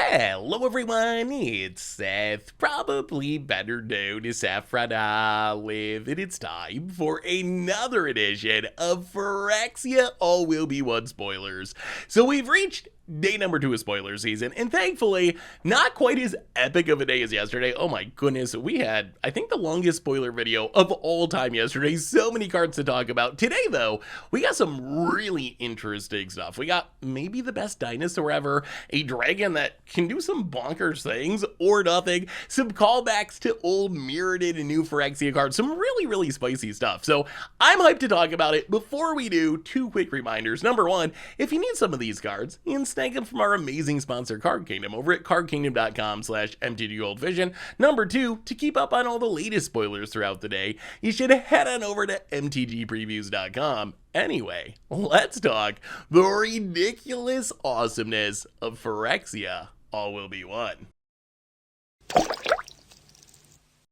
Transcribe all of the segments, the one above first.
Hello everyone, it's Seth, probably better known as Saffron Olive, and it's time for another edition of Phyrexia All Will Be One spoilers. So we've reached day number 2 of spoiler season, and thankfully, not quite as epic of a day as yesterday. Oh my goodness, we had, I think, the longest spoiler video of all time yesterday. So many cards to talk about. Today, though, we got some really interesting stuff. We got maybe the best dinosaur ever, a dragon that can do some bonkers things, or nothing, some callbacks to old Mirran and new Phyrexia cards, some really spicy stuff. So I'm hyped to talk about it. Before we do, 2 quick reminders. Number 1, if you need some of these cards, snag them from our amazing sponsor Card Kingdom over at cardkingdom.com/MTGGoldfish. Number 2, to keep up on all the latest spoilers throughout the day, you should head on over to MTGpreviews.com. Anyway, let's talk the ridiculous awesomeness of Phyrexia All Will Be One.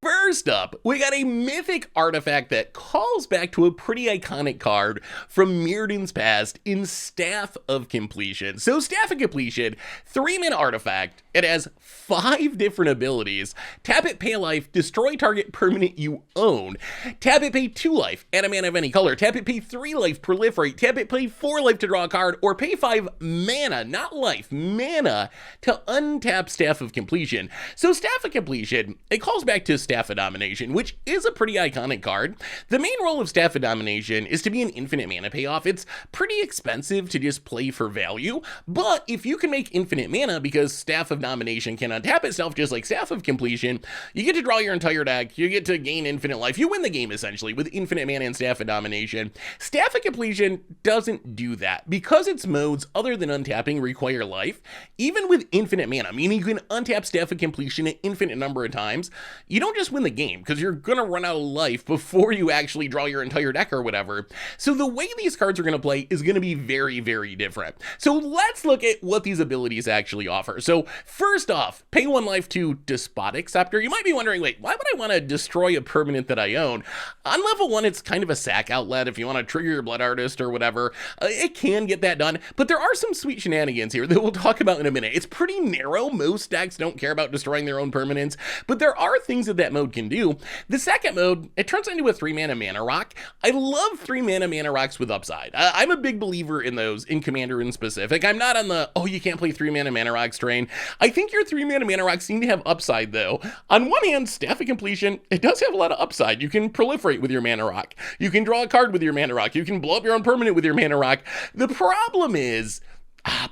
First up, we got a mythic artifact that calls back to a pretty iconic card from Mirran's past in Staff of Completion. So Staff of Completion, 3-mana artifact. It has 5 different abilities. Tap it, pay a life, destroy target permanent you own. Tap it, pay 2 life, add a mana of any color. Tap it, pay 3 life, proliferate. Tap it, pay 4 life to draw a card, or pay 5 mana, not life, mana, to untap Staff of Completion. So Staff of Completion, it calls back to Staff of Domination, which is a pretty iconic card. The main role of Staff of Domination is to be an infinite mana payoff. It's pretty expensive to just play for value, but if you can make infinite mana, because Staff of Domination can untap itself just like Staff of Completion, you get to draw your entire deck, you get to gain infinite life, you win the game essentially with infinite mana and Staff of Domination. Staff of Completion doesn't do that. Because its modes other than untapping require life, even with infinite mana, meaning you can untap Staff of Completion an infinite number of times, you don't just win the game, because you're gonna run out of life before you actually draw your entire deck or whatever. So the way these cards are gonna play is gonna be very different. So let's look at what these abilities actually offer. So first off, pay 1 life to Despotic Scepter. You might be wondering, wait, why would I want to destroy a permanent that I own? On level 1, it's kind of a sack outlet if you want to trigger your Blood Artist or whatever. It can get that done, but there are some sweet shenanigans here that we'll talk about in a minute. It's pretty narrow. Most decks don't care about destroying their own permanents, but there are things that Mode can do. The second mode, it turns into a 3-mana mana rock. I love 3-mana mana rocks with upside. I'm a big believer in those in Commander in specific. I'm not on the, oh, you can't play 3-mana mana rocks train. I think your 3-mana mana rocks seem to have upside though. On one hand, Staff of Completion, it does have a lot of upside. You can proliferate with your mana rock. You can draw a card with your mana rock. You can blow up your own permanent with your mana rock. The problem is,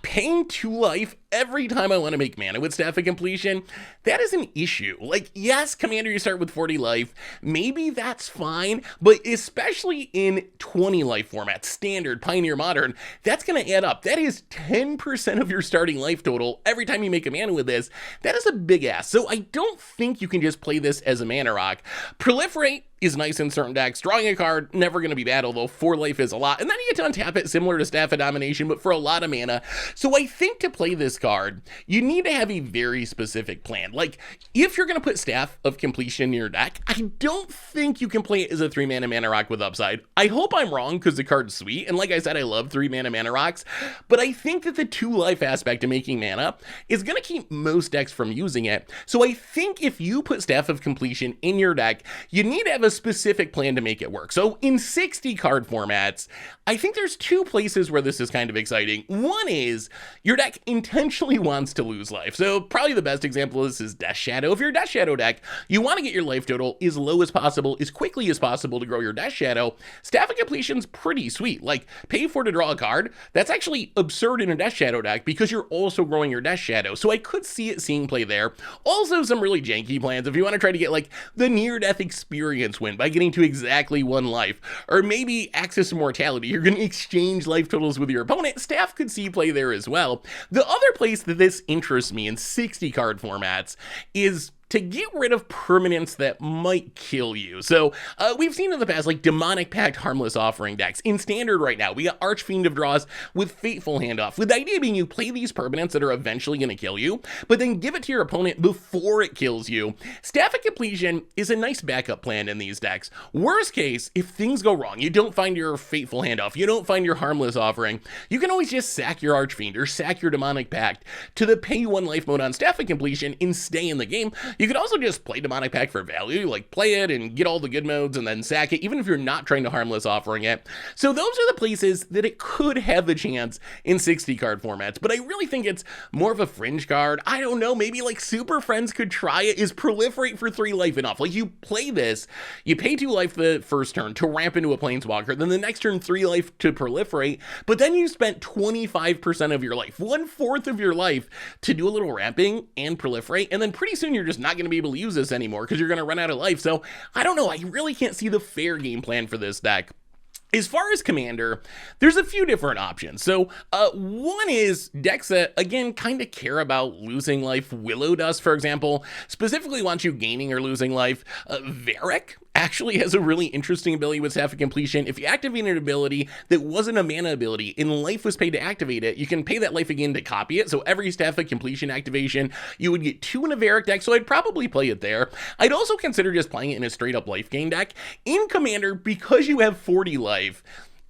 paying 2 life every time I want to make mana with Staff of Completion, that is an issue. Like, yes, Commander, you start with 40 life. Maybe that's fine, but especially in 20 life formats, Standard, Pioneer, Modern, that's going to add up. That is 10% of your starting life total every time you make a mana with this. That is a big ass. So I don't think you can just play this as a mana rock. Proliferate is nice in certain decks. Drawing a card, never going to be bad, although 4 life is a lot. And then you get to untap it, similar to Staff of Domination, but for a lot of mana. So I think to play this card, you need to have a very specific plan. Like, if you're going to put Staff of Completion in your deck, I don't think you can play it as a 3-mana mana rock with upside. I hope I'm wrong, because the card's sweet, and like I said, I love 3-mana mana rocks, but I think that the 2 life aspect of making mana is going to keep most decks from using it. So I think if you put Staff of Completion in your deck, you need to have a specific plan to make it work. So in 60 card formats, I think there's 2 places where this is kind of exciting. One is your deck intentionally wants to lose life. So probably the best example of this is Death Shadow. If you're a Death Shadow deck, you want to get your life total as low as possible, as quickly as possible to grow your Death Shadow. Staff of Completion's pretty sweet. Like, pay 4 to draw a card. That's actually absurd in a Death Shadow deck because you're also growing your Death Shadow. So I could see it seeing play there. Also, some really janky plans if you want to try to get like the near-death experience win by getting to exactly 1 life, or maybe access to mortality. You're going to exchange life totals with your opponent. Staff could see play there as well. The other place that this interests me in 60 card formats is to get rid of permanents that might kill you. So we've seen in the past like Demonic Pact Harmless Offering decks. In Standard right now, we got Archfiend of Draws with Fateful Handoff, with the idea being you play these permanents that are eventually going to kill you, but then give it to your opponent before it kills you. Staff of Completion is a nice backup plan in these decks. Worst case, if things go wrong, you don't find your Fateful Handoff, you don't find your Harmless Offering, you can always just sack your Archfiend or sack your Demonic Pact to the pay 1 life mode on Staff of Completion and stay in the game. You could also just play Demonic Pact for value, like play it and get all the good modes and then sack it, even if you're not trying to Harmless Offering it. So those are the places that it could have a chance in 60 card formats, but I really think it's more of a fringe card. I don't know, maybe like Super Friends could try it. Is Proliferate for 3 life enough? Like you play this, you pay 2 life the first turn to ramp into a Planeswalker, then the next turn 3 life to Proliferate, but then you spent 25% of your life, 1/4 of your life to do a little ramping and Proliferate, and then pretty soon you're just not going to be able to use this anymore because you're going to run out of life. So I don't know, I really can't see the fair game plan for this deck. As far as Commander, there's a few different options. So one is decks that, again, kind of care about losing life. Willow Dust, for example, specifically wants you gaining or losing life. Varric actually has a really interesting ability with Staff of Completion. If you activate an ability that wasn't a mana ability and life was paid to activate it, you can pay that life again to copy it. So every Staff of Completion activation, you would get 2 in a Varric deck, so I'd probably play it there. I'd also consider just playing it in a straight up life gain deck. In Commander, because you have 40 life,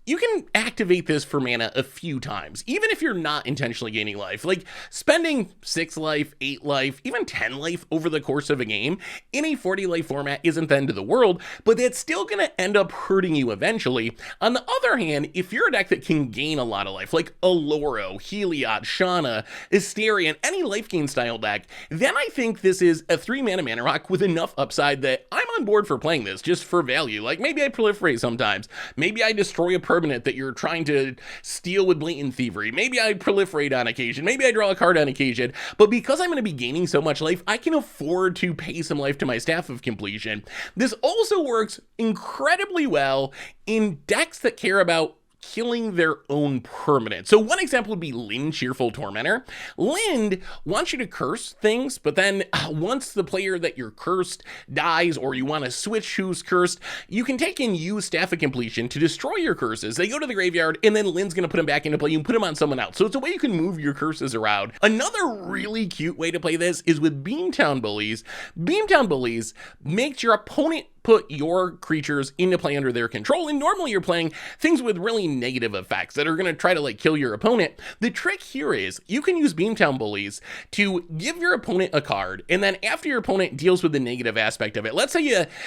you can activate this for mana a few times, even if you're not intentionally gaining life. Like spending 6 life, 8 life, even 10 life over the course of a game in a 40 life format isn't the end of the world, but that's still going to end up hurting you eventually. On the other hand, if you're a deck that can gain a lot of life, like Aloro, Heliod, Shana, Asterion, any life gain style deck, then I think this is a 3 mana rock with enough upside that I'm on board for playing this just for value. Like maybe I Proliferate sometimes, maybe I destroy a permanent that you're trying to steal with Blatant Thievery, maybe I Proliferate on occasion, maybe I draw a card on occasion, but because I'm going to be gaining so much life, I can afford to pay some life to my Staff of Completion. This also works incredibly well in decks that care about killing their own permanent. So one example would be Lind, Cheerful Tormentor. Lind wants you to curse things, but then once the player that you're cursed dies, or you want to switch who's cursed, you can take and use Staff of Completion to destroy your curses. They go to the graveyard, and then Lind's going to put them back into play. You can put them on someone else. So it's a way you can move your curses around. Another really cute way to play this is with Beamtown Bullies. Beamtown Bullies makes your opponent put your creatures into play under their control, and normally you're playing things with really negative effects that are going to try to like kill your opponent. The trick here is you can use Beamtown Bullies to give your opponent a card, and then after your opponent deals with the negative aspect of it, let's say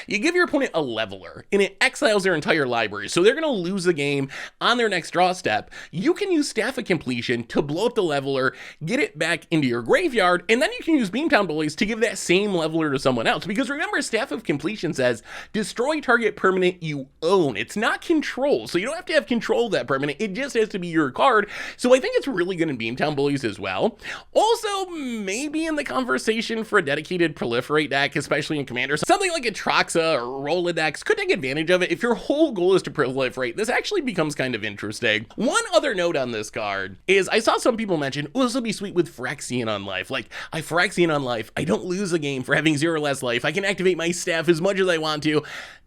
you give your opponent a Leveler and it exiles their entire library, so they're going to lose the game on their next draw step. You can use Staff of Completion to blow up the Leveler, get it back into your graveyard, and then you can use Beamtown Bullies to give that same Leveler to someone else, because remember, Staff of Completion says destroy target permanent you own. It's not control, so you don't have to have control of that permanent. It just has to be your card. So I think it's really good in Beamtown Bullies as well. Also, maybe in the conversation for a dedicated Proliferate deck, especially in Commander, something like a Troxa or Rolodex could take advantage of it. If your whole goal is to Proliferate, this actually becomes kind of interesting. One other note on this card is I saw some people mention, oh, this will be sweet with Phyrexian on life. Like, I Phyrexian on life, I don't lose a game for having 0 less life. I can activate my staff as much as I want to.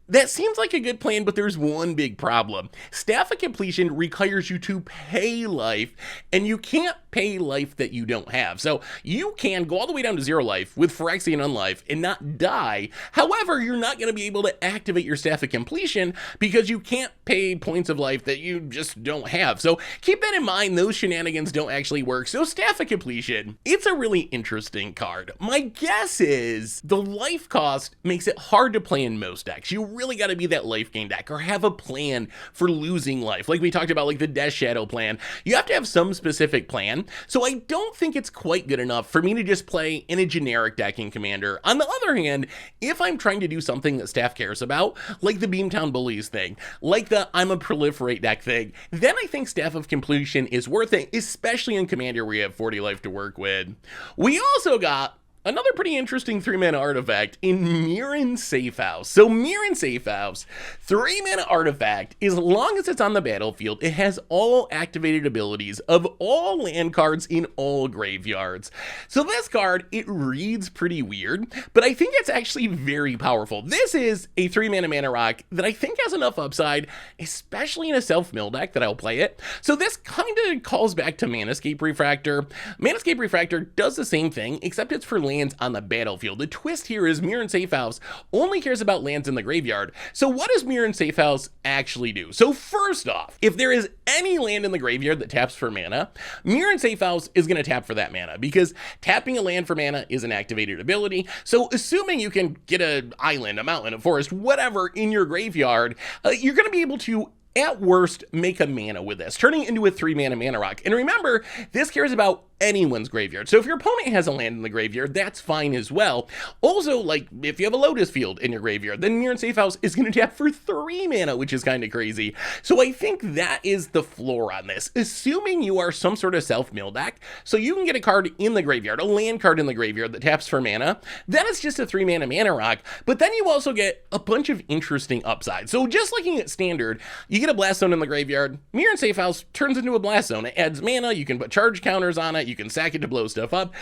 That seems like a good plan, but there's one big problem. Staff of Completion requires you to pay life, and you can't pay life that you don't have. So you can go all the way down to 0 life with Phyrexian on life and not die. However, you're not going to be able to activate your Staff of Completion because you can't pay points of life that you just don't have. So keep that in mind. Those shenanigans don't actually work. So Staff of Completion, it's a really interesting card. My guess is the life cost makes it hard to play in most decks. You really got to be that life gain deck or have a plan for losing life. Like we talked about, like the Death Shadow plan. You have to have some specific plan. So I don't think it's quite good enough for me to just play in a generic deck in Commander. On the other hand, if I'm trying to do something that Staff cares about, like the Beamtown Bullies thing, like the I'm a Proliferate deck thing, then I think Staff of Completion is worth it, especially in Commander where you have 40 life to work with. We also got another pretty interesting 3-mana artifact in Mirran Safehouse. So Mirran Safehouse, 3-mana artifact, as long as it's on the battlefield, it has all activated abilities of all land cards in all graveyards. So this card, it reads pretty weird, but I think it's actually very powerful. This is a 3-mana mana rock that I think has enough upside, especially in a self-mill deck, that I'll play it. So this kind of calls back to Manascape Refractor. Manascape Refractor does the same thing, except it's for lands on the battlefield. The twist here is Mirran Safehouse only cares about lands in the graveyard. So what does Mirran Safehouse actually do? So first off, if there is any land in the graveyard that taps for mana, Mirran Safehouse is going to tap for that mana, because tapping a land for mana is an activated ability. So assuming you can get an island, a mountain, a forest, whatever in your graveyard, you're going to be able to, at worst, make a mana with this, turning it into a 3-mana mana rock. And remember, this cares about anyone's graveyard. So if your opponent has a land in the graveyard, that's fine as well. Also, like, if you have a Lotus Field in your graveyard, then Mirran Safehouse is going to tap for 3 mana, which is kind of crazy. So I think that is the floor on this, assuming you are some sort of self-mill deck. So you can get a card in the graveyard, a land card in the graveyard that taps for mana. Then it's just a 3-mana mana rock, but then you also get a bunch of interesting upsides. So just looking at standard, you get a Blast Zone in the graveyard. Mirran Safehouse turns into a Blast Zone. It adds mana, you can put charge counters on it, you can sack it to blow stuff up.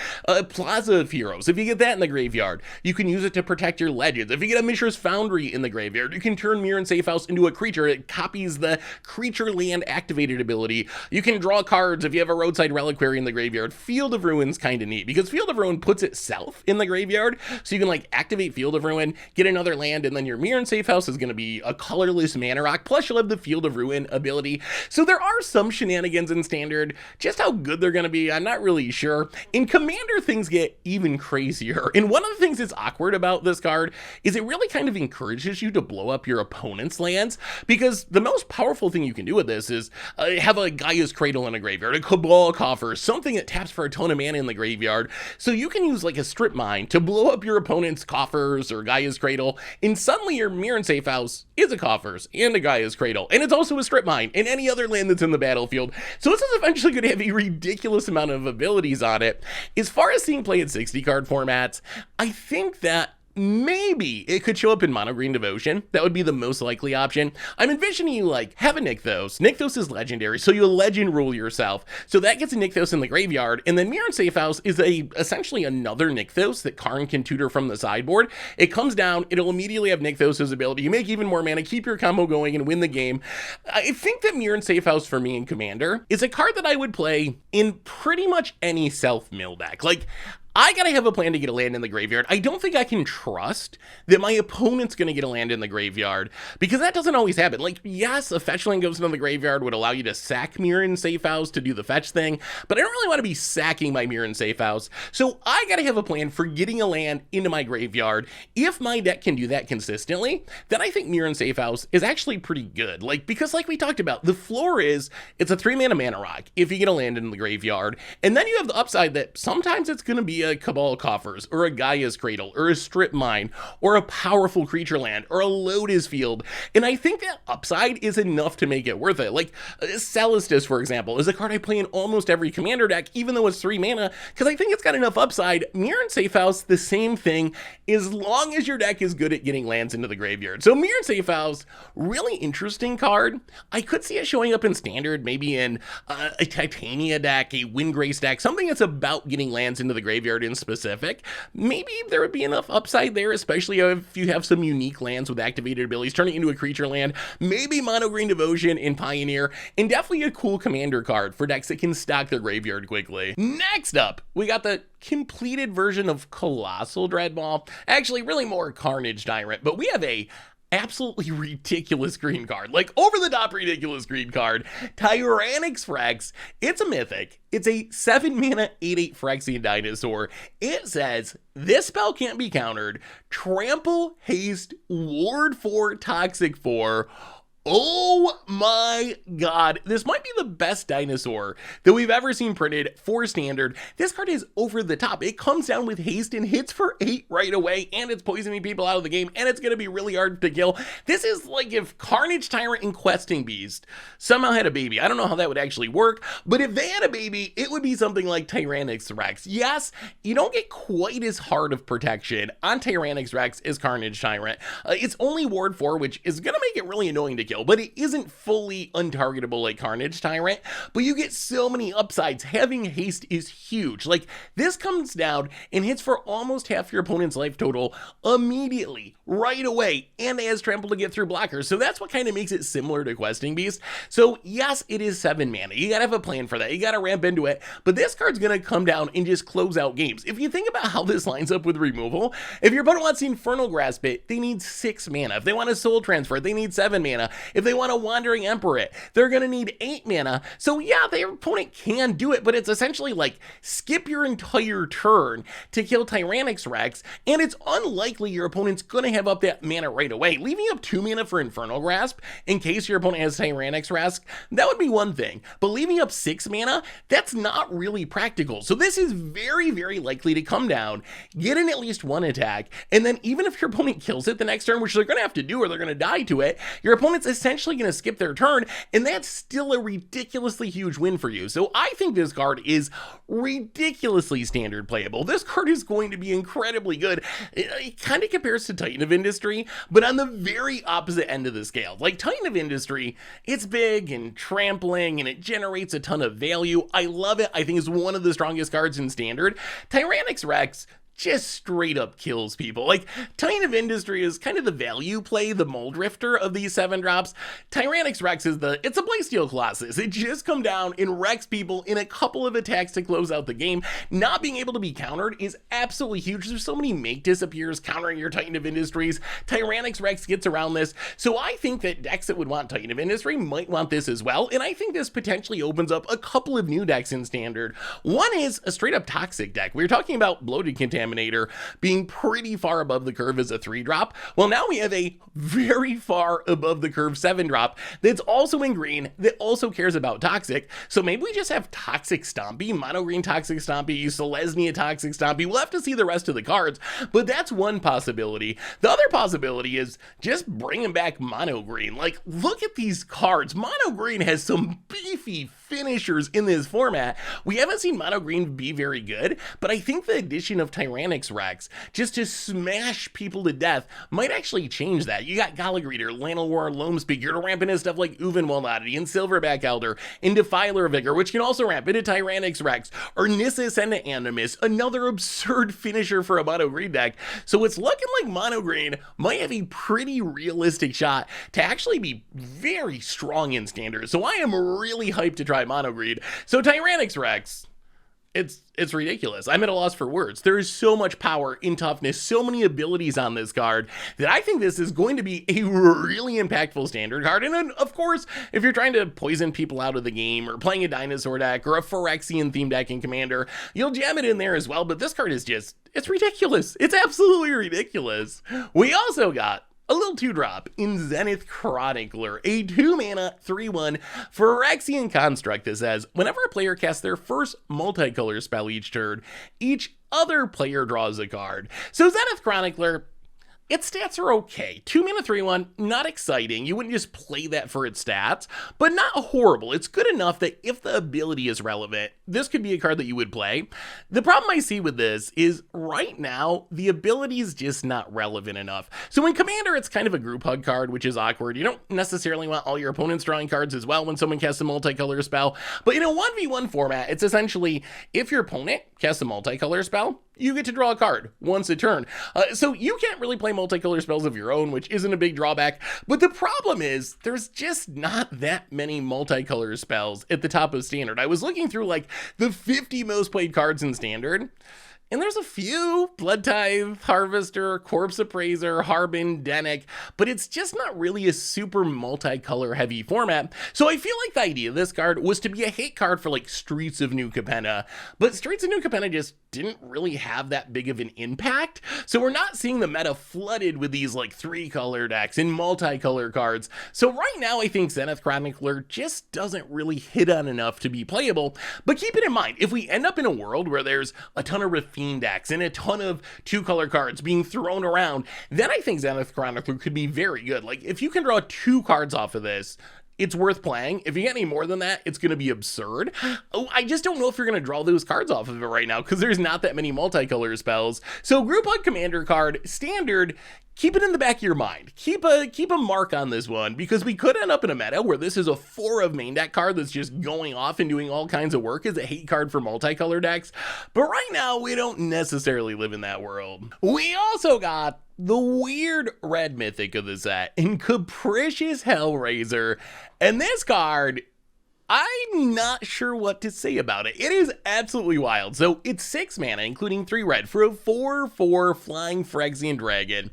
Plaza of Heroes, if you get that in the graveyard, you can use it to protect your legends. If you get a Mishra's Foundry in the graveyard, you can turn Mirran Safehouse into a creature. It copies the creature land activated ability. You can draw cards if you have a Roadside Reliquary in the graveyard. Field of Ruin's kind of neat, because Field of Ruin puts itself in the graveyard, so you can like activate Field of Ruin, get another land, and then your Mirran Safehouse is going to be a colorless mana rock, plus you'll have the Field of Ruin ability. So there are some shenanigans in standard. Just how good they're going to be, I'm not really sure. In Commander, things get even crazier. And one of the things that's awkward about this card is it really kind of encourages you to blow up your opponent's lands, because the most powerful thing you can do with this is have a Gaia's Cradle in a graveyard, a Cabal Coffer, something that taps for a ton of mana in the graveyard. So you can use like a Strip Mine to blow up your opponent's coffers or Gaia's Cradle, and suddenly your Mirran Safehouse is a Coffers and a Gaia's Cradle, and it's also a Strip Mine and any other land that's in the battlefield. So this is eventually going to have a ridiculous amount of abilities on it. As far as seeing play in 60 card formats, I think that maybe it could show up in Mono Green Devotion. That would be the most likely option. I'm envisioning you like have a Nykthos. Nykthos is legendary, so you legend rule yourself. So that gets a Nykthos in the graveyard, and then Mirran Safehouse is essentially another Nykthos that Karn can tutor from the sideboard. It comes down, it'll immediately have Nykthos' ability. You make even more mana, keep your combo going, and win the game. I think that Mirran Safehouse for me in Commander is a card that I would play in pretty much any self-mill deck. Like, I gotta have a plan to get a land in the graveyard. I don't think I can trust that my opponent's gonna get a land in the graveyard, because that doesn't always happen. Like, yes, a fetch land goes into the graveyard would allow you to sack Mirran Safehouse to do the fetch thing, but I don't really want to be sacking my Mirran Safehouse. So I gotta have a plan for getting a land into my graveyard. If my deck can do that consistently, then I think Mirran Safehouse is actually pretty good. Like, because like we talked about, the floor is, it's a 3-mana mana rock if you get a land in the graveyard, and then you have the upside that sometimes it's gonna be a Cabal Coffers, or a Gaia's Cradle, or a Strip Mine, or a powerful creature land, or a Lotus Field, and I think that upside is enough to make it worth it. Like, Celestis, for example, is a card I play in almost every Commander deck, even though it's 3 mana, because I think it's got enough upside. Mirran Safehouse, the same thing, as long as your deck is good at getting lands into the graveyard. So Mirran Safehouse, really interesting card. I could see it showing up in Standard, maybe in a Titania deck, a Windgrace deck, something that's about getting lands into the graveyard in specific. Maybe there would be enough upside there, especially if you have some unique lands with activated abilities, turning it into a creature land, maybe Mono Green Devotion in Pioneer, and definitely a cool Commander card for decks that can stock their graveyard quickly. Next up, we got the completed version of Colossal Dreadball. Actually, really more Carnage Tyrant, but we have a absolutely ridiculous green card, like over the top ridiculous green card, Tyrranax Rex. It's a mythic. It's a 7-mana 8/8 Phyrexian Dinosaur. It says this spell can't be countered. Trample, haste, ward 4, toxic 4. Oh my god, this might be the best Dinosaur that we've ever seen printed for Standard. This card is over the top. It comes down with haste and hits for 8 right away, and it's poisoning people out of the game, and it's going to be really hard to kill. This is like if Carnage Tyrant and Questing Beast somehow had a baby. I don't know how that would actually work, but if they had a baby, it would be something like Tyrranax Rex. Yes, you don't get quite as hard of protection on Tyrranax Rex as Carnage Tyrant. It's only Ward 4, which is going to make it really annoying to kill, but it isn't fully untargetable like Carnage Tyrant, but you get so many upsides. Having haste is huge. Like, this comes down and hits for almost half your opponent's life total immediately, right away, and has trample to get through blockers, so that's what kind of makes it similar to Questing Beast. So yes, it is 7 mana. You gotta have a plan for that. You gotta ramp into it, but this card's gonna come down and just close out games. If you think about how this lines up with removal, if your opponent wants to Infernal Grasp it, they need 6 mana. If they want to Soul Transfer, they need 7 mana. If they want a Wandering Emperor it, they're gonna need 8 mana. So yeah, their opponent can do it, but it's essentially like skip your entire turn to kill Tyrranax Rex, and it's unlikely your opponent's gonna have up that mana right away. Leaving up 2 mana for Infernal Grasp in case your opponent has Tyrranax Rex, that would be one thing, but leaving up 6 mana, that's not really practical. So this is very, very likely to come down, get in at least one attack, and then even if your opponent kills it the next turn, which they're gonna have to do or they're gonna die to it, your opponent's essentially gonna skip their turn, and that's still a ridiculously huge win for you. So I think this card is ridiculously Standard playable. This card is going to be incredibly good. It kind of compares to Titan of Industry, but on the very opposite end of the scale. Like Titan of Industry, it's big and trampling and it generates a ton of value. I love it. I think it's one of the strongest cards in Standard. Tyrranax Rex just straight up kills people. Like, Titan of Industry is kind of the value play, the Mold Drifter of these 7 drops. Tyrranax Rex is it's a playsteel Colossus. It just come down and wrecks people in a couple of attacks to close out the game. Not being able to be countered is absolutely huge. There's so many Make Disappears countering your Titan of Industries. Tyrranax Rex gets around this. So I think that decks that would want Titan of Industry might want this as well. And I think this potentially opens up a couple of new decks in Standard. One is a straight up Toxic deck. We were talking about Bloated Contaminator being pretty far above the curve as a 3-drop. Well, now we have a very far above the curve 7-drop that's also in green, that also cares about Toxic. So maybe we just have Toxic Stompy, Mono Green Toxic Stompy, Selesnya Toxic Stompy. We'll have to see the rest of the cards, but that's one possibility. The other possibility is just bringing back Mono Green. Like, look at these cards. Mono Green has some beefy finishers in this format. We haven't seen Mono Green be very good, but I think the addition of Tyrranax Rex just to smash people to death might actually change that. You got Gallagreater, Llanowar, Loamspeak, you're to ramp into stuff like Uvenwald Oddity and Silverback Elder, and Defiler Vigor, which can also ramp into Tyrranax Rex, or Nissus and Animus, another absurd finisher for a Mono Green deck. So it's looking like Mono Green might have a pretty realistic shot to actually be very strong in Standard. So I am really hyped to try Mono Green. So Tyrranax Rex, it's ridiculous. I'm at a loss for words. There is so much power in toughness, so many abilities on this card that I think this is going to be a really impactful Standard card. And then, of course, if you're trying to poison people out of the game or playing a Dinosaur deck or a Phyrexian theme deck in Commander, you'll jam it in there as well. But this card is just, it's ridiculous. It's absolutely ridiculous. We also got a little 2-drop in Zenith Chronicler, a 2-mana 3/1 Phyrexian construct that says whenever a player casts their first multicolor spell each turn, each other player draws a card. So Zenith Chronicler, its stats are okay. 2-mana 3/1, not exciting. You wouldn't just play that for its stats, but not horrible. It's good enough that if the ability is relevant, this could be a card that you would play. The problem I see with this is right now, the ability is just not relevant enough. So in Commander, it's kind of a group hug card, which is awkward. You don't necessarily want all your opponents drawing cards as well when someone casts a multicolor spell. But in a 1v1 format, it's essentially if your opponent casts a multicolor spell, you get to draw a card once a turn. So you can't really play multicolor spells of your own, which isn't a big drawback. But the problem is there's just not that many multicolor spells at the top of Standard. I was looking through like the 50 most played cards in Standard, And there's a few: Blood Tithe, Harvester, Corpse Appraiser, Harbin, Denick, but it's just not really a super multicolor heavy format. So I feel like the idea of this card was to be a hate card for like Streets of New Capenna, but Streets of New Capenna just didn't really have that big of an impact. So we're not seeing the meta flooded with these like 3-color decks and multicolor cards. So right now I think Zenith Chronicler just doesn't really hit on enough to be playable. But keep it in mind, if we end up in a world where there's a ton of Fiend decks and a ton of 2-color cards being thrown around, then I think Zenith Chronicler could be very good. Like, if you can draw 2 cards off of this, it's worth playing. If you get any more than that, it's going to be absurd. Oh, I just don't know if you're going to draw those cards off of it right now, because there's not that many multicolor spells. So Group Hug Commander card, standard, keep it in the back of your mind. Keep a mark on this one, because we could end up in a meta where this is a 4 of main deck card that's just going off and doing all kinds of work as a hate card for multicolor decks. But right now, we don't necessarily live in that world. We also got the weird red mythic of the set in Capricious Hellraiser, and this card, I'm not sure what to say about it. It is absolutely wild. So it's 6 mana, including 3 red, for a 4/4 flying Phyrexian dragon.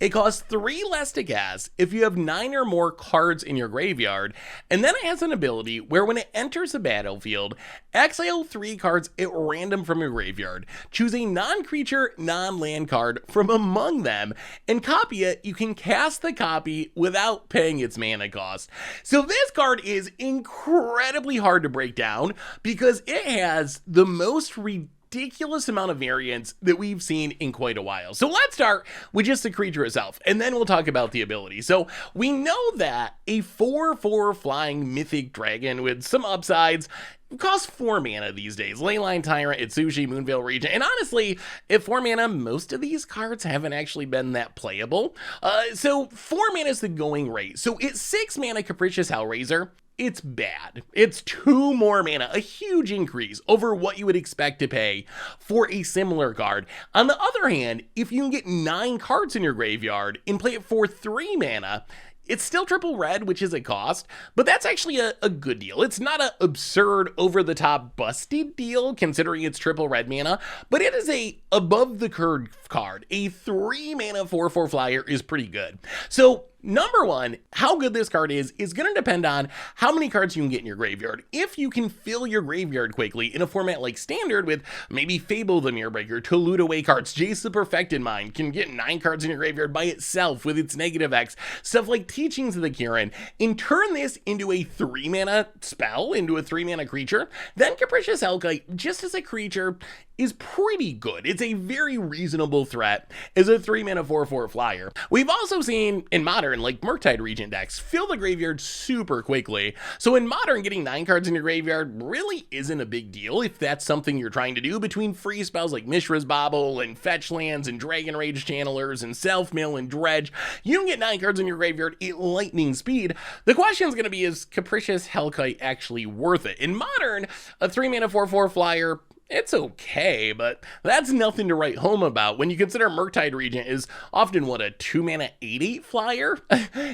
It costs 3 less to cast if you have 9 or more cards in your graveyard, and then it has an ability where when it enters the battlefield, exile 3 cards at random from your graveyard. Choose a non-creature, non-land card from among them, and copy it. You can cast the copy without paying its mana cost. So this card is incredibly hard to break down because it has the most ridiculous amount of variance that we've seen in quite a while. So let's start with just the creature itself, and then we'll talk about the ability. So we know that a 4/4 flying mythic dragon with some upsides costs 4 mana these days. Leyline Tyrant, Itsushi, Moonveil Regent, and honestly, at 4 mana, most of these cards haven't actually been that playable. So 4 mana is the going rate. So it's 6 mana Capricious Hellraiser. It's bad. It's 2 more mana, a huge increase over what you would expect to pay for a similar card. On the other hand, if you can get 9 cards in your graveyard and play it for 3 mana, it's still triple red, which is a cost, but that's actually a good deal. It's not an absurd, over-the-top, busted deal, considering it's triple red mana, but it is a above-the-curve card. A 3 mana 4/4 flyer is pretty good. So number one, how good this card is going to depend on how many cards you can get in your graveyard. If you can fill your graveyard quickly in a format like Standard with maybe Fable the Mirrorbreaker to loot away cards, Jace the Perfected Mind can get 9 cards in your graveyard by itself with its negative X, stuff like Teachings of the Kirin, and turn this into a 3 mana spell, into a 3 mana creature, then Capricious Hellkite, just as a creature, is pretty good. It's a very reasonable threat as a 3 mana 4/4 flyer. We've also seen in Modern, like Murktide Regent decks, fill the graveyard super quickly. So in Modern, getting 9 cards in your graveyard really isn't a big deal if that's something you're trying to do. Between free spells like Mishra's Bauble and Fetch Lands and Dragon Rage Channelers and Self Mill and Dredge, you can get 9 cards in your graveyard at lightning speed. The question is going to be, is Capricious Hellkite actually worth it? In Modern, a 3 mana 4/4 flyer, it's okay, but that's nothing to write home about when you consider Murktide Regent is often, what, a 2 mana 8/8 flyer?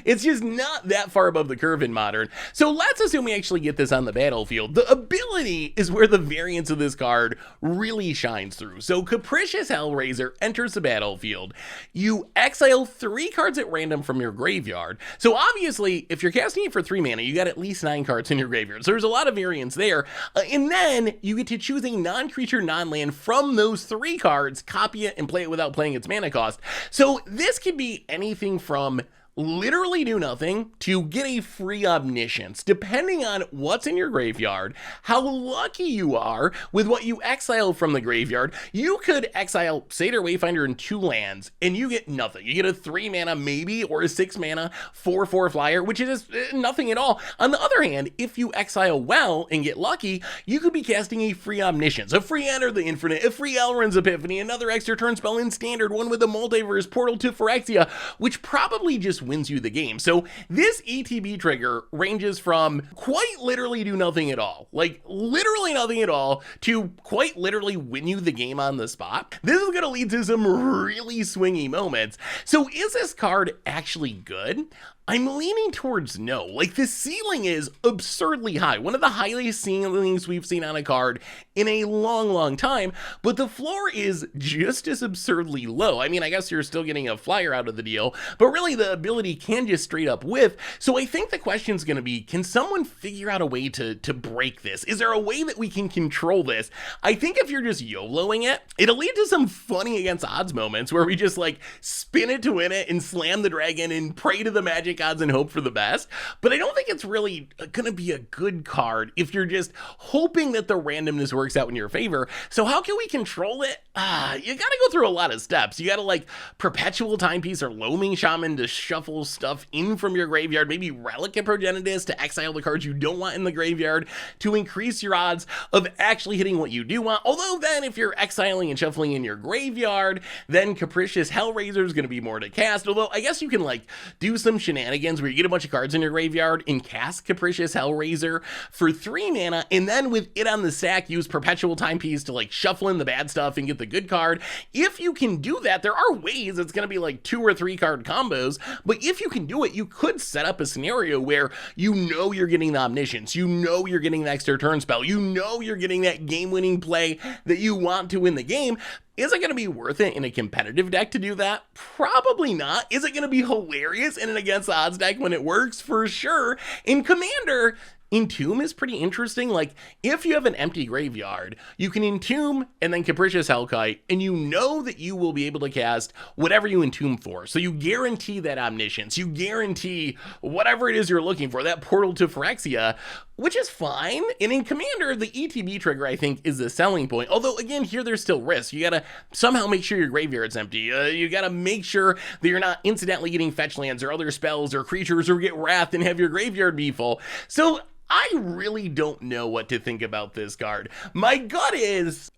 It's just not that far above the curve in Modern. So let's assume we actually get this on the battlefield. The ability is where the variance of this card really shines through. So Capricious Hellraiser enters the battlefield. You exile 3 cards at random from your graveyard. So obviously, if you're casting it for 3 mana, you got at least 9 cards in your graveyard. So there's a lot of variance there. And then you get to choose a non-creature, non-land from those 3 cards, copy it, and play it without playing its mana cost. So this could be anything from literally do nothing to get a free Omniscience, depending on what's in your graveyard, how lucky you are with what you exile from the graveyard. You could exile Satyr Wayfinder and 2 lands, and you get nothing. You get a 3 mana maybe, or a 6 mana 4/4 flyer, which is nothing at all. On the other hand, if you exile well and get lucky, you could be casting a free Omniscience, a free Enter the Infinite, a free Elrond's Epiphany, another extra turn spell in Standard, one with a Multiverse Portal to Phyrexia, which probably just wins you the game. So this ETB trigger ranges from quite literally do nothing at all, like literally nothing at all, to quite literally win you the game on the spot. This is going to lead to some really swingy moments. So is this card actually good? I'm leaning towards no. Like, the ceiling is absurdly high. One of the highest ceilings we've seen on a card in a long, long time, but the floor is just as absurdly low. I mean, I guess you're still getting a flyer out of the deal, but really the ability can just straight up whiff. So I think the question's going to be, can someone figure out a way to break this? Is there a way that we can control this? I think if you're just YOLOing it, it'll lead to some funny against odds moments where we just like spin it to win it and slam the dragon and pray to the magic odds and hope for the best. But I don't think it's really gonna be a good card if you're just hoping that the randomness works out in your favor. So how can we control it? You gotta go through a lot of steps. You gotta like perpetual timepiece or loaming shaman to shuffle stuff in from your graveyard, maybe relic of progenitus to exile the cards you don't want in the graveyard to increase your odds of actually hitting what you do want. Although then if you're exiling and shuffling in your graveyard, then Capricious Hellraiser is gonna be more to cast. Although I guess you can like do some shenanigans where you get a bunch of cards in your graveyard and cast Capricious Hellraiser for 3 mana, and then with it on the sack, use Perpetual Timepiece to like shuffle in the bad stuff and get the good card. If you can do that, there are ways it's going to be like 2 or 3 card combos, but if you can do it, you could set up a scenario where you know you're getting the Omniscience, you know you're getting the extra turn spell, you know you're getting that game-winning play that you want to win the game. Is it going to be worth it in a competitive deck to do that? Probably not. Is it going to be hilarious in an against the odds deck when it works? For sure. In Commander, Entomb is pretty interesting. Like, if you have an empty graveyard, you can Entomb and then Capricious Hellkite, and you know that you will be able to cast whatever you Entomb for. So you guarantee that Omniscience, you guarantee whatever it is you're looking for, that portal to Phyrexia, which is fine. And in Commander, the ETB trigger, I think, is the selling point. Although, again, here there's still risk. You gotta somehow make sure your graveyard's empty. You gotta make sure that you're not incidentally getting fetch lands or other spells or creatures or get wrath and have your graveyard be full. So I really don't know what to think about this card. My gut is,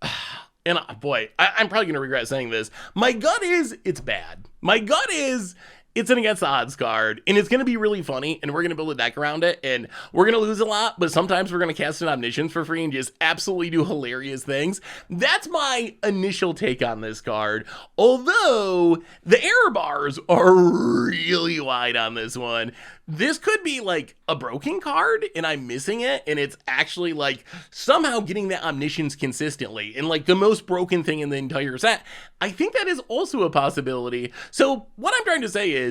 and boy, I'm probably gonna regret saying this. My gut is it's bad. My gut is it's an against the odds card, and it's going to be really funny, and we're going to build a deck around it, and we're going to lose a lot, but sometimes we're going to cast an Omniscience for free and just absolutely do hilarious things. That's my initial take on this card, although the error bars are really wide on this one. This could be like a broken card and I'm missing it, and it's actually like somehow getting that Omniscience consistently and like the most broken thing in the entire set. I think that is also a possibility. So what I'm trying to say is,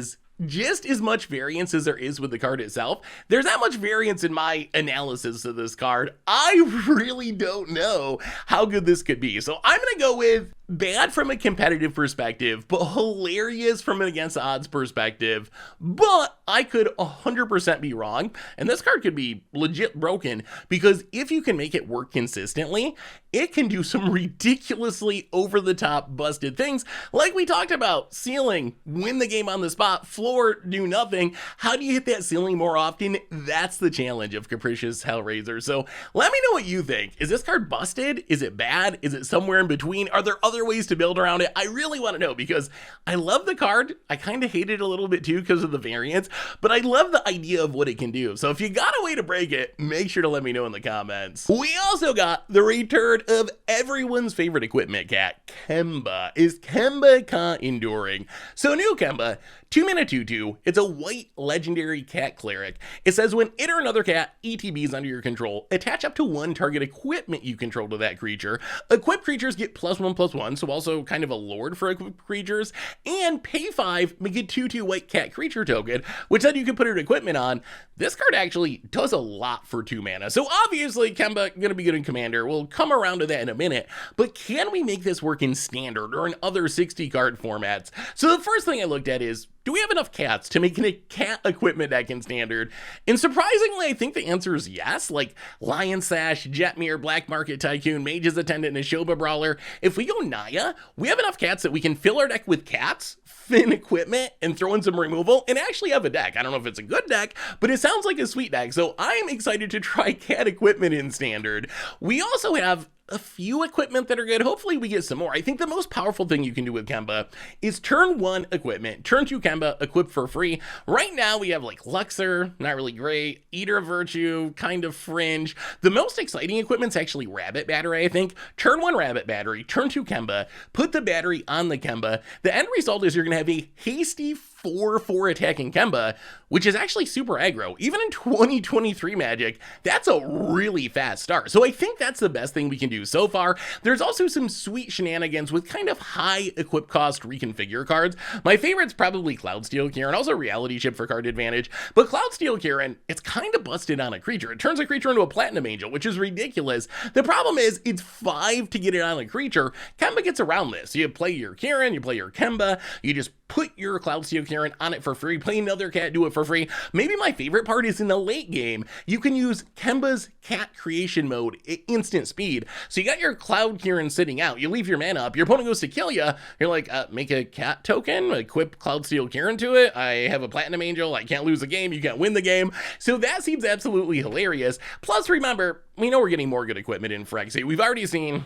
just as much variance as there is with the card itself, there's that much variance in my analysis of this card. I really don't know how good this could be. So I'm gonna go with bad from a competitive perspective, but hilarious from an against the odds perspective. But I could 100% be wrong, and this card could be legit broken, because if you can make it work consistently, it can do some ridiculously over-the-top busted things, like we talked about. Ceiling, win the game on the spot. Floor, do nothing. How do you hit that ceiling more often? That's the challenge of Capricious Hellraiser. So let me know what you think. Is this card busted? Is it bad? Is it somewhere in between? Are there other ways to build around it? I really want to know, because I love the card. I kind of hate it a little bit too because of the variance, but I love the idea of what it can do. So if you got a way to break it, make sure to let me know in the comments. We also got the return of everyone's favorite equipment cat, Kemba. Is Kemba Kha Enduring? So new Kemba, 2-mana 2/2. It's a white legendary cat cleric. It says when it or another cat ETBs under your control, attach up to 1 target equipment you control to that creature. Equipped creatures get +1/+1, so also kind of a lord for equipped creatures, and pay 5, make a 2/2 white cat creature token, which then you can put an equipment on. This card actually does a lot for 2 mana. So obviously Kemba gonna be good in Commander. We'll come around to that in a minute, but can we make this work in Standard or in other 60 card formats? So the first thing I looked at is, do we have enough cats to make a cat equipment deck in Standard? And surprisingly, I think the answer is yes. Like Lion Sash, Jetmir, Black Market Tycoon, Mage's Attendant, and Neshoba Brawler. If we go Naya, we have enough cats that we can fill our deck with cats, fin equipment, and throw in some removal, and actually have a deck. I don't know if it's a good deck, but it sounds like a sweet deck. So I'm excited to try cat equipment in Standard. We also have a few equipment that are good. Hopefully we get some more. I think the most powerful thing you can do with Kemba is turn 1 equipment, turn 2 Kemba, equip for free. Right now we have like Luxor, not really great, Eater of Virtue, kind of fringe. The most exciting equipment's actually Rabbit Battery, I think. Turn 1 Rabbit Battery, turn 2 Kemba, put the battery on the Kemba. The end result is you're gonna have a hasty 4/4 attacking Kemba, which is actually super aggro. Even in 2023 Magic, that's a really fast start. So I think that's the best thing we can do so far. There's also some sweet shenanigans with kind of high equip cost reconfigure cards. My favorite's probably Cloudsteel Kieran, also Reality Chip for card advantage. But Cloudsteel Kieran, it's kind of busted on a creature. It turns a creature into a Platinum Angel, which is ridiculous. The problem is it's 5 to get it on a creature. Kemba gets around this. You play your Kieran, you play your Kemba, you just put your Cloudsteel Kieran on it for free, play another cat, do it for free. Maybe my favorite part is in the late game, you can use Kemba's cat creation mode at instant speed. So you got your Cloud Kieran sitting out, you leave your mana up, your opponent goes to kill you, you're like, make a cat token, equip Cloudsteel Kieran to it, I have a Platinum Angel, I can't lose a game, you can't win the game. So that seems absolutely hilarious. Plus remember, we know we're getting more good equipment in Phyrexia. We've already seen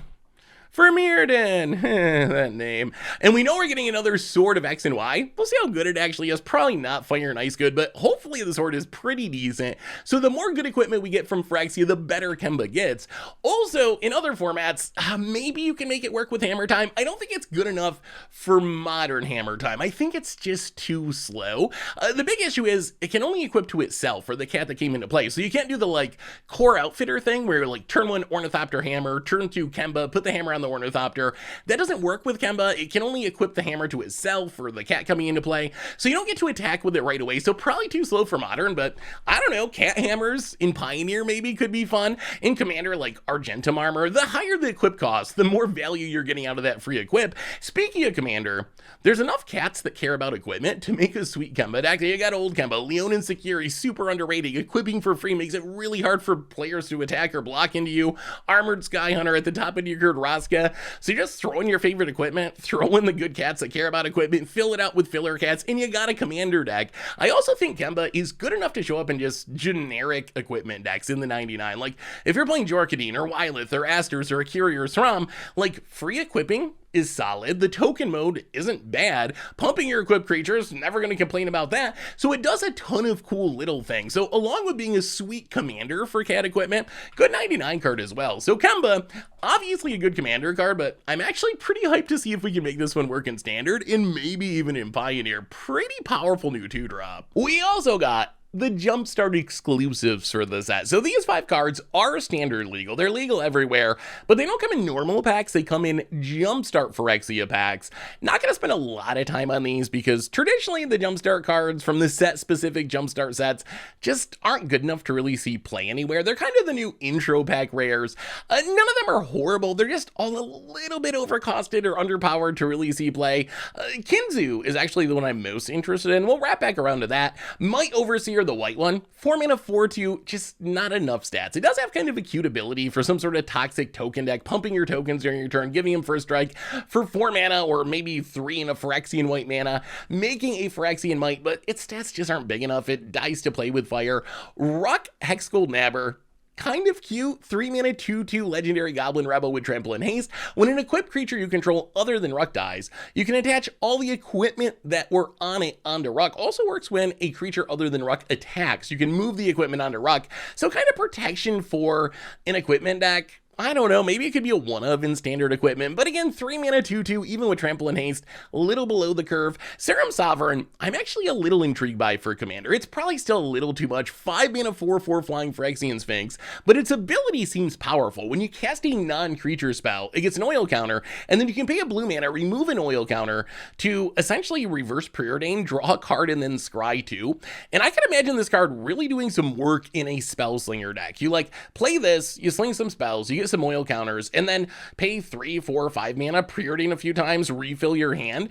for Mirran, that name. And we know we're getting another Sword of X and Y. We'll see how good it actually is. Probably not Fire and Ice good, but hopefully the sword is pretty decent. So the more good equipment we get from Phyrexia, the better Kemba gets. Also, in other formats, maybe you can make it work with Hammer Time. I don't think it's good enough for modern Hammer Time. I think it's just too slow. The big issue is it can only equip to itself for the cat that came into play. So you can't do the like core outfitter thing where you're like turn 1 Ornithopter Hammer, turn 2 Kemba, put the hammer on the Ornithopter. That doesn't work with Kemba. It can only equip the hammer to itself or the cat coming into play, so you don't get to attack with it right away. So probably too slow for modern, but I don't know, cat hammers in Pioneer maybe could be fun. In Commander, like Argentum Armor, the higher the equip cost, the more value you're getting out of that free equip. Speaking of Commander, there's enough cats that care about equipment to make a sweet Kemba deck. You got old Kemba, Leonin Securi, super underrated. Equipping for free makes it really hard for players to attack or block into you. Armored Sky Hunter at the top of your card, Raska. So you just throw in your favorite equipment, throw in the good cats that care about equipment, fill it out with filler cats, and you got a Commander deck. I also think Kemba is good enough to show up in just generic equipment decks in the 99. Like, if you're playing Jorkadine or Wylith or Asters or Akiri or Sram, like, free equipping is solid. The token mode isn't bad. Pumping your equipped creatures, never going to complain about that. So it does a ton of cool little things. So along with being a sweet commander for cat equipment, good 99 card as well. So Kemba, obviously a good commander card, but I'm actually pretty hyped to see if we can make this one work in standard and maybe even in Pioneer. Pretty powerful new 2-drop. We also got the Jumpstart Exclusives for the set. So these 5 cards are standard legal. They're legal everywhere, but they don't come in normal packs. They come in Jumpstart Phyrexia packs. Not going to spend a lot of time on these because traditionally the Jumpstart cards from the set-specific Jumpstart sets just aren't good enough to really see play anywhere. They're kind of the new intro pack rares. None of them are horrible. They're just all a little bit overcosted or underpowered to really see play. Kinzu is actually the one I'm most interested in. We'll wrap back around to that. Might Overseer, the white one, 4 mana 4/2, just not enough stats. It does have kind of a cute ability for some sort of toxic token deck, pumping your tokens during your turn, giving him first strike for 4 mana or maybe 3 in a Phyrexian white mana, making a Phyrexian might, but its stats just aren't big enough. It dies to play with fire. Ruck Hexgold Nabber, kind of cute, 3 mana 2/2 legendary goblin rebel with trample and haste. When an equipped creature you control other than Ruck dies, you can attach all the equipment that were on it onto Ruck. Also works when a creature other than Ruck attacks. You can move the equipment onto Ruck. So kind of protection for an equipment deck. I don't know, maybe it could be a one-of in standard equipment, but again, 3 mana 2/2, even with trample and haste, a little below the curve. Serum Sovereign, I'm actually a little intrigued by for commander. It's probably still a little too much, 5 mana 4/4 flying Phyrexian Sphinx, but its ability seems powerful. When you cast a non-creature spell, it gets an oil counter, and then you can pay a blue mana, remove an oil counter to essentially reverse Preordain, draw a card, and then scry 2. And I can imagine this card really doing some work in a spell slinger deck. You like, play this, you sling some spells, you get some oil counters, and then pay 3, 4, 5 mana, Preordain a few times, refill your hand.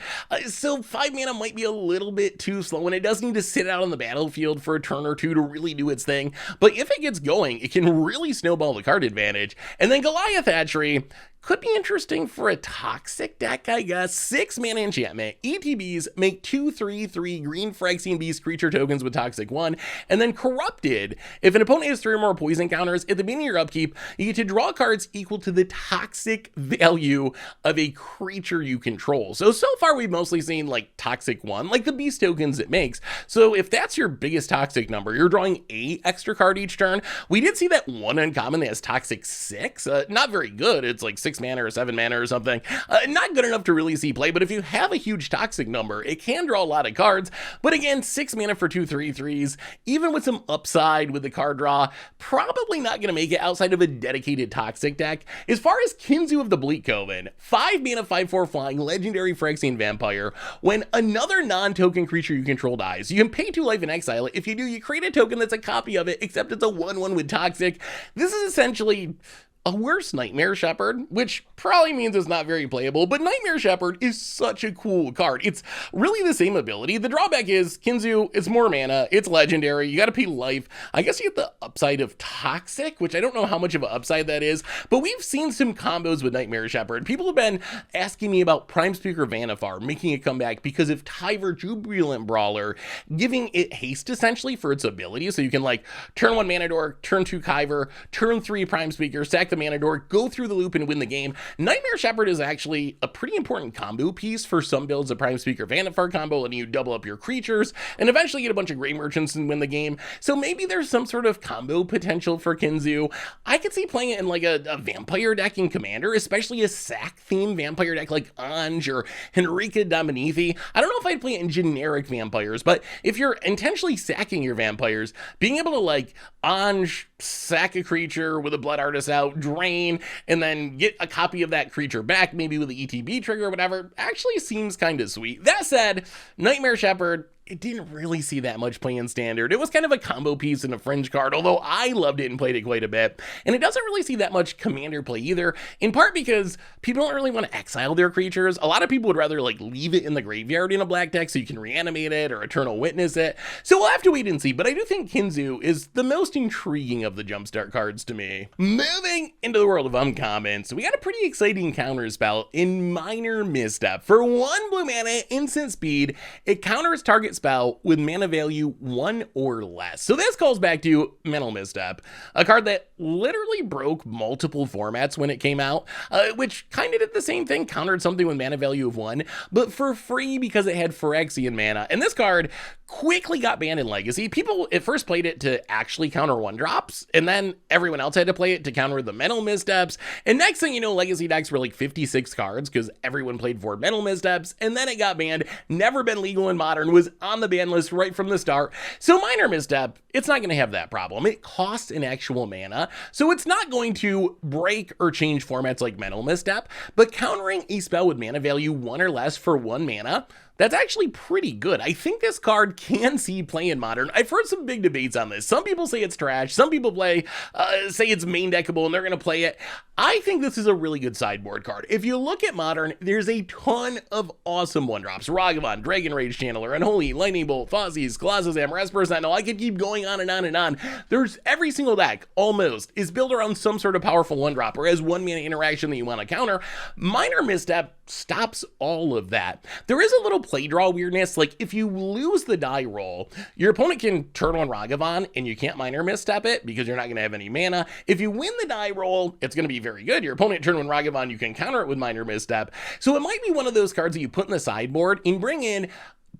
So 5 mana might be a little bit too slow, and it does need to sit out on the battlefield for a turn or two to really do its thing. But if it gets going, it can really snowball the card advantage. And then Goliath Hatchery could be interesting for a toxic deck, I guess. 6 mana enchantment. ETBs make 2/3/3 green Phyrexian Beast creature tokens with Toxic 1, and then Corrupted. If an opponent has 3 or more poison counters, at the beginning of your upkeep, you get to draw a card cards equal to the toxic value of a creature you control. So far we've mostly seen like toxic 1, like the beast tokens it makes. So if that's your biggest toxic number, you're drawing a extra card each turn. We did see that one uncommon that has toxic 6, not very good. It's like 6 mana or 7 mana or something. Not good enough to really see play, but if you have a huge toxic number, it can draw a lot of cards. But again, 6 mana for 2/3/3s, even with some upside with the card draw, probably not going to make it outside of a dedicated toxic deck. As far as Kinzu of the Bleak Coven, 5 mana 5/4 flying legendary Phyrexian vampire. When another non-token creature you control dies, you can pay 2 life and exile it. If you do, you create a token that's a copy of it, except it's a 1/1 with toxic. This is essentially a worse Nightmare Shepherd, which probably means it's not very playable, but Nightmare Shepherd is such a cool card. It's really the same ability. The drawback is Kinzu, it's more mana, it's legendary, you gotta pay life. I guess you get the upside of Toxic, which I don't know how much of an upside that is, but we've seen some combos with Nightmare Shepherd. People have been asking me about Prime Speaker Vanifar making a comeback because of Tyver Jubilant Brawler, giving it haste essentially for its ability, so you can like turn 1 Mana Dork, turn 2 Kyver, turn 3 Prime Speaker, sack the Mana Dork, go through the loop and win the game. Nightmare Shepherd is actually a pretty important combo piece for some builds of Prime Speaker Vanifar combo, and you double up your creatures and eventually get a bunch of Grey Merchants and win the game. So maybe there's some sort of combo potential for Kinzu. I could see playing it in like a vampire deck in Commander, especially a sack themed vampire deck like Anj or Henrika Dominithi. I don't know if I'd play it in generic vampires, but if you're intentionally sacking your vampires, being able to like Anj, sack a creature with a Blood Artist out, drain, and then get a copy of that creature back, maybe with the ETB trigger or whatever, actually seems kind of sweet. That said, Nightmare Shepherd, it didn't really see that much play in Standard. It was kind of a combo piece and a fringe card, although I loved it and played it quite a bit. And it doesn't really see that much Commander play either, in part because people don't really want to exile their creatures. A lot of people would rather like leave it in the graveyard in a black deck so you can reanimate it or Eternal Witness it. So we'll have to wait and see, but I do think Kinzu is the most intriguing of the Jumpstart cards to me. Moving into the world of uncommons, we got a pretty exciting counter spell in Minor Misstep. For 1 blue mana, instant speed, it counters target spell with mana value 1 or less. So this calls back to Mental Misstep, a card that literally broke multiple formats when it came out, which kind of did the same thing, countered something with mana value of 1, but for free because it had Phyrexian mana. And this card quickly got banned in Legacy. People at first played it to actually counter 1-drops, and then everyone else had to play it to counter the Mental Missteps. And next thing you know, Legacy decks were like 56 cards because everyone played 4 Mental Missteps, and then it got banned, never been legal in Modern, was on the ban list right from the start. So Minor Misstep, it's not going to have that problem. It costs an actual mana, so it's not going to break or change formats like Mental Misstep, but countering a spell with mana value 1 or less for 1 mana, that's actually pretty good. I think this card can see play in Modern. I've heard some big debates on this. Some people say it's trash. Some people say it's main deckable and they're going to play it. I think this is a really good sideboard card. If you look at Modern, there's a ton of awesome 1-drops. Ragavan, Dragon Rage Channeler, Unholy, Lightning Bolt, Thoughtseize, Colossus Amber, Esper Sentinel. I could keep going on and on and on. There's every single deck, almost, is built around some sort of powerful 1-drop or has 1 mana interaction that you want to counter. Minor Misstep stops all of that. There is a little play draw weirdness, like if you lose the die roll, your opponent can turn on Ragavan and you can't Minor Misstep it because you're not going to have any mana. If you win the die roll, it's going to be very good. Your opponent turn on Ragavan, you can counter it with Minor Misstep. So it might be one of those cards that you put in the sideboard and bring in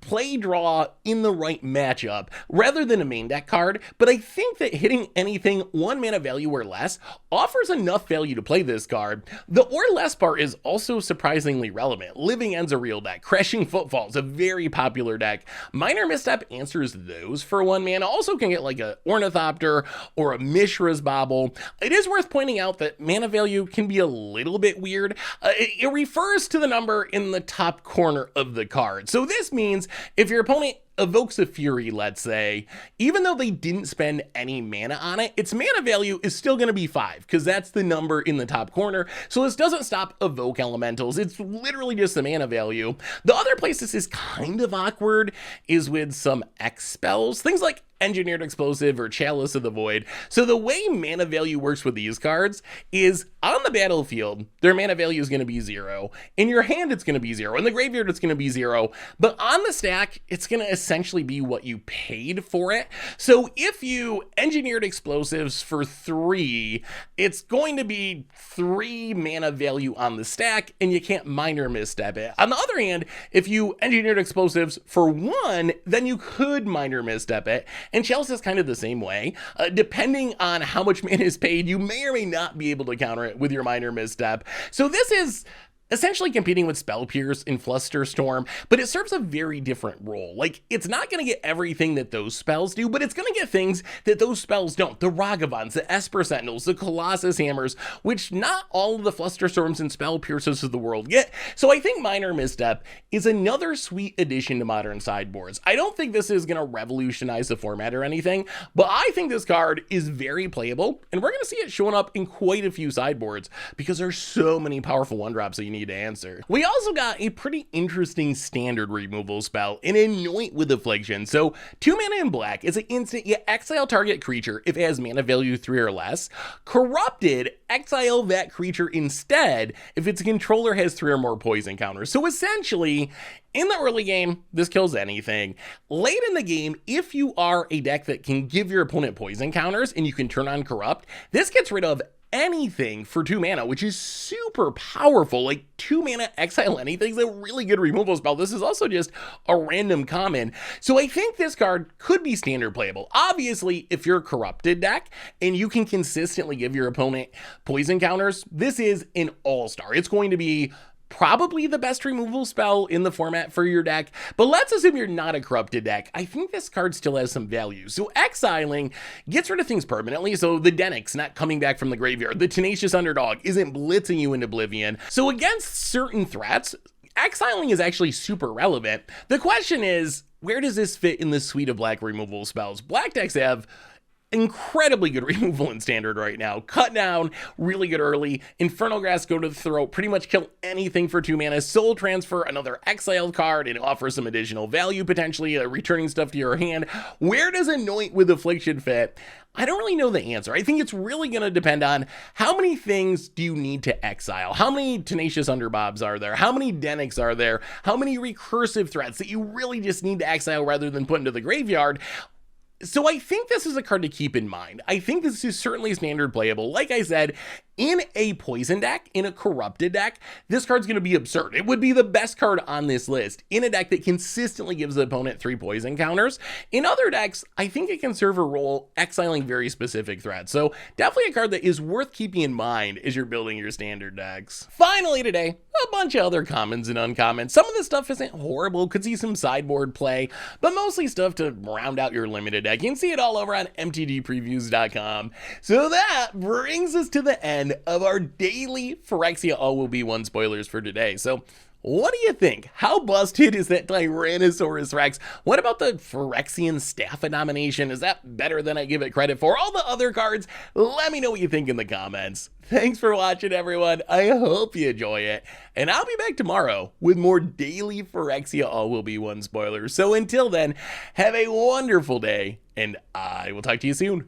play draw in the right matchup rather than a main deck card, but I think that hitting anything 1 mana value or less offers enough value to play this card. The or less part is also surprisingly relevant. Living End's a real deck. Crashing Footfall is a very popular deck. Minor Misstep answers those for 1 mana. Also can get like a Ornithopter or a Mishra's Bauble. It is worth pointing out that mana value can be a little bit weird. It refers to the number in the top corner of the card. So this means if your opponent evokes a Fury, let's say, even though they didn't spend any mana on it, its mana value is still going to be 5 because that's the number in the top corner. So this doesn't stop evoke elementals. It's literally just the mana value. The other place this is kind of awkward is with some X spells. Things like Engineered Explosive or Chalice of the Void. So the way mana value works with these cards is on the battlefield, their mana value is going to be 0. In your hand, it's going to be 0. In the graveyard, it's going to be 0. But on the stack, it's going to essentially be what you paid for it. So if you Engineered Explosives for 3, it's going to be 3 mana value on the stack, and you can't minor misstep it. On the other hand, if you Engineered Explosives for 1, then you could minor misstep it. And Chalice is kind of the same way. Depending on how much mana is paid, you may or may not be able to counter it with your minor misstep. So this is essentially competing with Spell Pierce and Flusterstorm, but it serves a very different role. Like, it's not going to get everything that those spells do, but it's going to get things that those spells don't. The Ragavans, the Esper Sentinels, the Colossus Hammers, which not all of the Flusterstorms and Spell Pierces of the world get. So I think Minor Misstep is another sweet addition to modern sideboards. I don't think this is going to revolutionize the format or anything, but I think this card is very playable, and we're going to see it showing up in quite a few sideboards because there's so many powerful one-drops that you need to answer. We also got a pretty interesting standard removal spell, an Anoint with Affliction. So 2 mana in black is an instant, you exile target creature if it has mana value 3 or less. Corrupted, exile that creature instead if its controller has 3 or more poison counters. So essentially, in the early game, this kills anything. Late in the game, if you are a deck that can give your opponent poison counters and you can turn on Corrupt, this gets rid of anything for 2 mana, which is super powerful. Like, 2 mana exile anything is a really good removal spell. This is also just a random common. So I think this card could be standard playable. Obviously, if you're a corrupted deck and you can consistently give your opponent poison counters, this is an all-star. It's going to be probably the best removal spell in the format for your deck, but let's assume you're not a corrupted deck. I think this card still has some value. So exiling gets rid of things permanently, so the Denix not coming back from the graveyard, the Tenacious Underdog isn't blitzing you into oblivion. So against certain threats, exiling is actually super relevant. The question is, where does this fit in the suite of black removal spells? Black decks have incredibly good removal in standard right now. Cut down, really good early. Infernal Grasp, go to the throat, pretty much kill anything for 2 mana. Soul Transfer, another exiled card, and offer some additional value, potentially returning stuff to your hand. Where does Anoint with Affliction fit? I don't really know the answer. I think it's really going to depend on how many things do you need to exile? How many Tenacious Underbobs are there? How many Denix are there? How many recursive threats that you really just need to exile rather than put into the graveyard? So I think this is a card to keep in mind. I think this is certainly standard playable. Like I said, in a poison deck, in a corrupted deck, this card's going to be absurd. It would be the best card on this list in a deck that consistently gives the opponent 3 poison counters. In other decks, I think it can serve a role exiling very specific threats. So definitely a card that is worth keeping in mind as you're building your standard decks. Finally today, a bunch of other commons and uncommons. Some of this stuff isn't horrible, could see some sideboard play, but mostly stuff to round out your limited deck. You can see it all over on MTGPreviews.com. So that brings us to the end of our daily Phyrexia All Will Be One spoilers for today. So what do you think? How busted is that Tyrranax Rex? What about the Phyrexian Staff of Domination? Is that better than I give it credit for? All the other cards? Let me know what you think in the comments. Thanks for watching, everyone. I hope you enjoy it. And I'll be back tomorrow with more daily Phyrexia All Will Be One spoilers. So until then, have a wonderful day, and I will talk to you soon.